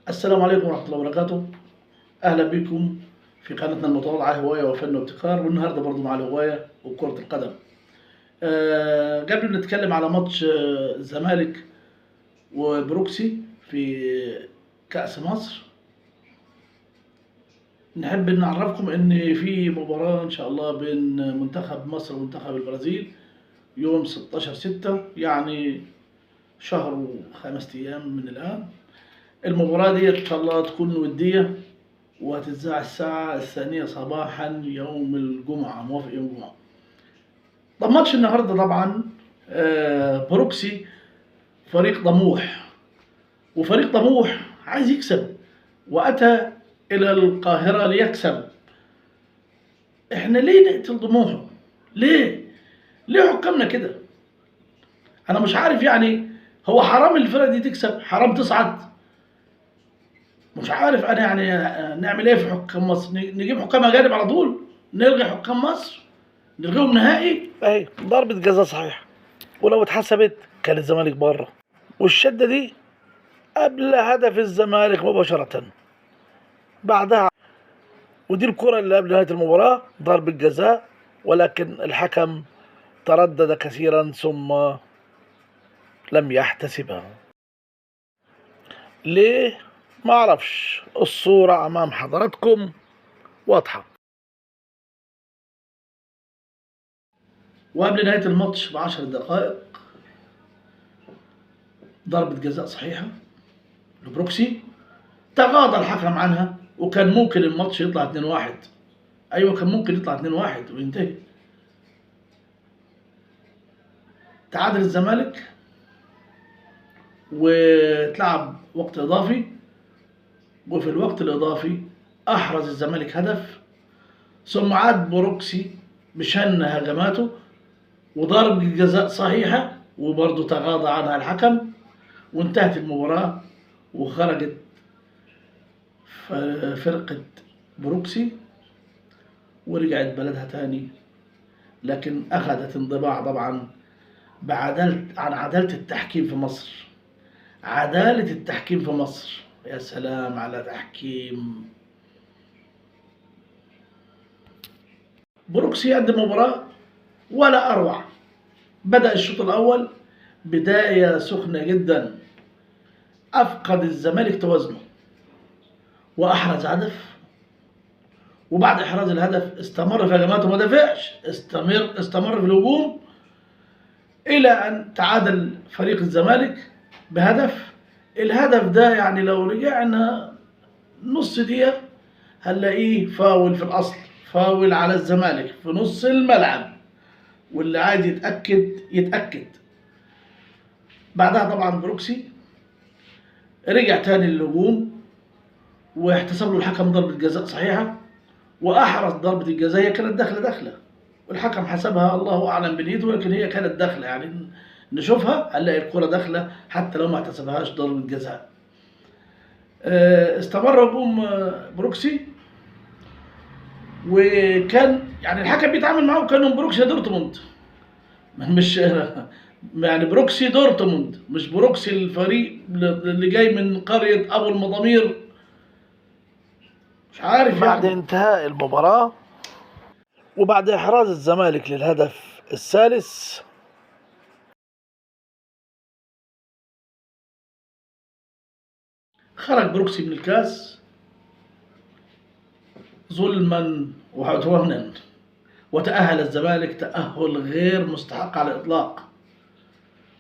السلام عليكم ورحمة الله وبركاته. أهلا بكم في قناتنا المتواضعة هواية وفن وابتكار، والنهاردة برضو مع الهواية وكرة القدم. قبل ما نتكلم على ماتش الزمالك وبروكسي في كأس مصر، نحب نعرفكم إن في مباراة إن شاء الله بين منتخب مصر ومنتخب البرازيل يوم 16/6، يعني شهر و5 أيام من الآن. المباراة دي إن شاء الله تكون ودية، وهتتذاع الساعة 2 صباحا يوم الجمعة، موافق يوم الجمعة. طب ماتش النهاردة طبعا بروكسي فريق طموح، وفريق طموح عايز يكسب، وأتى إلى القاهرة ليكسب. إحنا ليه نقتل طموحه؟ ليه حكامنا كده؟ أنا مش عارف، يعني هو حرام الفرقة دي تكسب؟ حرام تصعد؟ مش عارف انا، يعني نعمل ايه في حكام مصر؟ نجيب حكام اجانب على طول؟ نلغي حكام مصر؟ نلغيهم نهائي؟ اهي ضربة جزاء صحيح، ولو اتحسبت كان الزمالك بره، والشدة دي قبل هدف الزمالك مباشرة بعدها. ودي الكرة اللي قبل نهاية المباراة ضربة جزاء، ولكن الحكم تردد كثيرا ثم لم يحتسبها. ليه؟ ما اعرفش، الصورة امام حضراتكم واضحة. وقبل نهاية الماتش ب10 دقائق ضربة جزاء صحيحة لبروكسي، تغاضى الحكم عنها، وكان ممكن الماتش يطلع 2-1. ايوه كان ممكن يطلع 2-1 وينتهي. تعادل الزمالك وتلعب وقت اضافي، وفي الوقت الاضافي احرز الزمالك هدف، ثم عاد بروكسي بشن هجماته وضرب جزاء صحيحة، وبرضه تغاضى عنها الحكم، وانتهت المباراة وخرجت فرقة بروكسي ورجعت بلدها تاني. لكن أخذت انطباع طبعا عن عدالة التحكيم في مصر. عدالة التحكيم في مصر، يا سلام على تحكيم. بروكسي قدم مباراة ولا أروع. بدأ الشوط الأول بداية سخنة جدا، أفقد الزمالك توازنه وأحرز هدف، وبعد إحراز الهدف استمر في هجماته، ما دافعش، استمر في الهجوم إلى أن تعادل فريق الزمالك بهدف. الهدف ده يعني لو رجعنا نص دقيقة هنلاقيه فاول في الأصل، فاول على الزمالك في نص الملعب، واللي عايز يتأكد. بعدها طبعا بروكسي رجع تاني للهجوم، واحتسب له الحكم ضربة جزاء صحيحة، وأحرز ضربة الجزاء. هي كانت داخلة، والحكم حسبها الله أعلم بنيته، ولكن هي كانت داخلة، يعني نشوفها هنلاقي الكرة داخلة حتى لو ما احتسبهاش ضربة جزاء. استمر هجوم بروكسي، وكان يعني الحكم بيتعامل معاهم كانهم بروكسي دورتموند، مش يعني بروكسي دورتموند، مش بروكسي الفريق اللي جاي من قرية أبو المضامير. مش عارف بعد يعني. انتهاء المباراة وبعد إحراز الزمالك للهدف الثالث، خرج بروكسي من الكاس ظلما وعدوانا، وتأهل الزمالك تأهل غير مستحق على الإطلاق.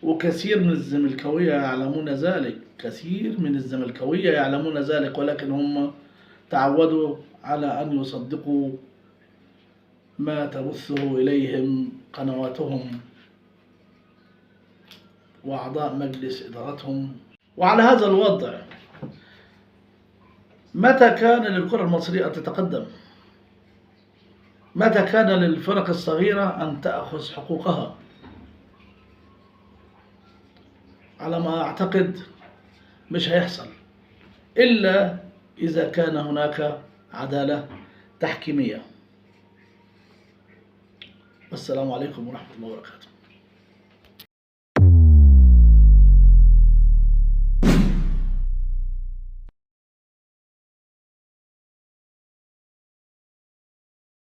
وكثير من الزملكاوية يعلمون ذلك، كثير من الزملكاوية يعلمون ذلك، ولكن هم تعودوا على أن يصدقوا ما تبثه إليهم قنواتهم وأعضاء مجلس إدارتهم. وعلى هذا الوضع متى كان للكرة المصرية أن تتقدم؟ متى كان للفرق الصغيرة أن تأخذ حقوقها؟ على ما أعتقد مش هيحصل إلا إذا كان هناك عدالة تحكيمية. والسلام عليكم ورحمة الله وبركاته.